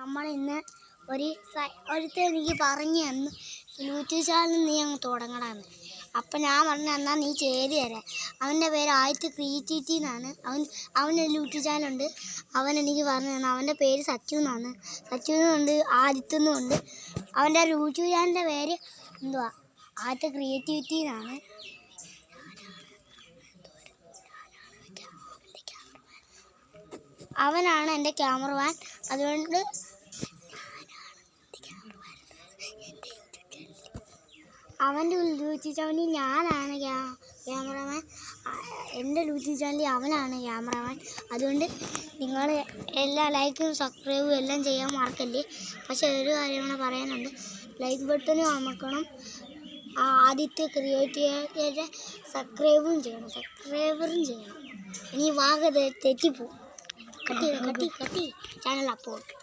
നമ്മളിന്ന് ഒരുത്തൻ എനിക്ക് പറഞ്ഞു തന്നു യൂട്യൂബ് ചാനൽ നീ അങ്ങ് തുടങ്ങണമെന്ന്. അപ്പം ഞാൻ പറഞ്ഞു എന്നാൽ നീ ചെയ്തു തരാം. അവൻ്റെ പേര് ആദ്യത്തെ ക്രിയേറ്റിവിറ്റി എന്നാണ്. അവനൊരു യൂട്യൂബ് ചാനലുണ്ട്. അവൻ എനിക്ക് പറഞ്ഞു തന്നു. അവൻ്റെ പേര് സച്ചു എന്നാണ്. സച്ചുവിനുണ്ട് ആദിത്യന്നുമുണ്ട്. അവൻ്റെ യൂട്യൂബ് ചാനലിൻ്റെ പേര് എന്തുവാ ആദ്യത്തെ ക്രിയേറ്റിവിറ്റി എന്നാണ്. അവനാണ് എൻ്റെ ക്യാമറമാൻ. അതുകൊണ്ട് അവൻ്റെ യൂട്യൂബ് ചാനലിൽ ഞാനാണ് ക്യാമറമാൻ. എൻ്റെ യൂട്യൂബ് ചാനലിൽ അവനാണ് ക്യാമറമാൻ. അതുകൊണ്ട് നിങ്ങൾ എല്ലാ ലൈക്കും സബ്സ്ക്രൈബും എല്ലാം ചെയ്യാൻ മറക്കല്ലേ. പക്ഷേ ഒരു കാര്യം കൂടെ പറയാനുണ്ട്, ലൈക്ക് ബട്ടനും അമർക്കണം. ആദ്യത്തെ ക്രിയേറ്റീവായിട്ട് സബ്സ്ക്രൈബറും ചെയ്യണം. ഇനി വാഗ തെറ്റിപ്പോവും. കട്ടി ചാനൽ അപ്പോട്ട്